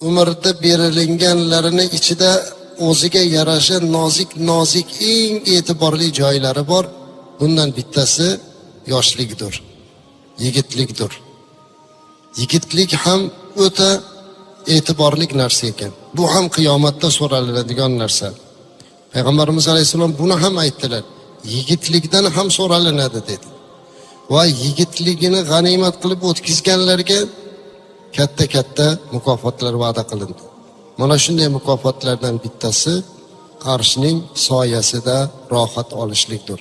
umrda berilinganlarini ichida o'ziga yarasha nozik eng e'tiborli joylari bor. Bundan bittasi yoshlikdir, yigitlikdir. Yigitlik ham o'ta e'tiborli narsa ekan. Bu ham qiyomatda so'raladigan narsa. Payg'ambarimiz alayhisalom buni ham aytdilar. Yigitlikdan ham so'ralinadi dedi. Va yigitligini g'animat qilib o'tkazganlarga katta mukofotlar va'da qilindi. Mana shunday mukofotlardan bittasi arshning soyasida rohat olishlikdir.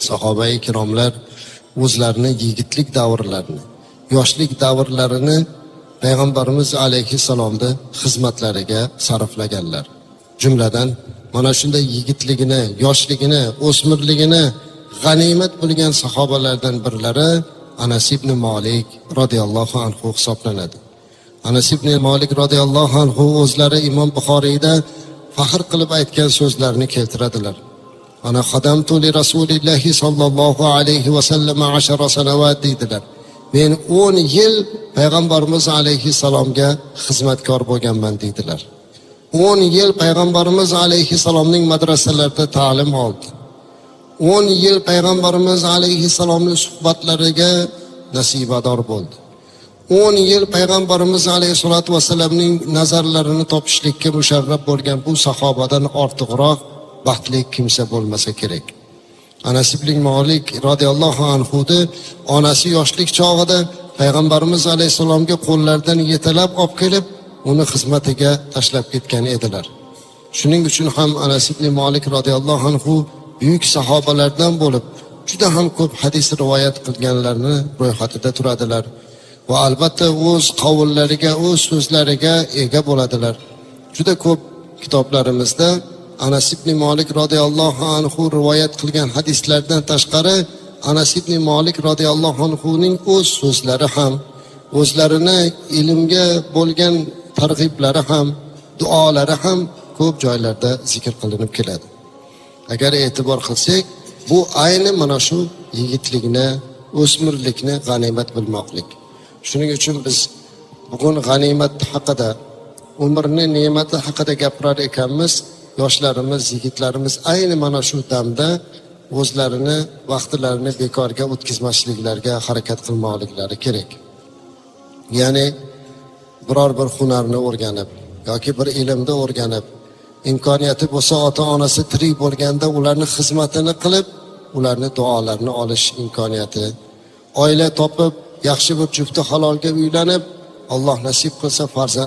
Sahoba-i kiromlar o'zlarini yigitlik davrlarini, yoshlik davrlarini Payg'ambarimiz alayhissalomning xizmatlariga sarflaganlar. Jumladan mana shunday yigitligini, yoshligini, o'smirligini g'animat bilgan sahobalardan birlari Anas ibn Malik radhiyallohu anhu hisoblanadi. Anas ibn Malik radhiyallohu anhu o'zlari Imom Buxoriyda faxr qilib aytgan so'zlarini keltiradilar. Ana xadamtu li Rasulillahi sallallohu alayhi va sallam 10 sanawat deydilar. Men 10 yil Payg'ambarimiz alayhissalomga xizmatkor bo'lganman deydilar. 10 yil Payg'ambarimiz alayhissalomning madrasalarida ta'lim oldi. 10 yil Payg'ambarimiz alayhissalomning suhbatlariga nasibador bo'ldi. 10 yil Payg'ambarimiz alayhissalatu vasallamning nazarlarini topishlikka musharraf bo'lgan bu sahobadan ortiqroq baxtli kimsa bo'lmasa kerak. Anas ibn Malik radhiyallohu anhu'ni onasi yoshlik chog'ida Payg'ambarimiz alayhissalomga qo'llaridan yetalab olib kelib, uni xizmatiga tashlab ketgan edilar. Shuning uchun ham Anas ibn Malik radhiyallohu anhu buyuk sahobalardan bo'lib, juda ham ko'p hadis rivoyat qilganlarni ro'yxatida turadilar. Va albatta o'z qavllariga, o'z so'zlariga ega bo'ladilar. Juda ko'p kitoblarimizda Anas ibn Malik radhiyallohu anhu rivoyat qilgan hadislardan tashqari Anas ibn Malik radhiyallohu anhuning o'z so'zlari ham, o'zlarini ilmga bo'lgan targ'iblari ham, duolari ham ko'p joylarda zikr qilinib keladi. Agar e'tibor qilsak, bu ayni mana shu yigitlikni, o'smirlikni g'animat bilmoqlik. Shuning uchun biz bugun g'animat haqida, umrni ne'mati haqida gapirar ekanmiz. Yoshlarimiz, yigitlarimiz ayni mana shu damda o'zlarini, vaqtlarini bekorga o'tkazmasliklariga harakat qilmoqliklari kerak. Ya'ni biror bir hunarni o'rganib yoki bir ilmni o'rganib, imkoniyati bo'lsa ota-onasi tirik bo'lganda ularni xizmatini qilib, ularni duolarini olish imkoniyati, oila topib, yaxshi bir jufti halolga uylanib, Alloh nasib qilsa farzand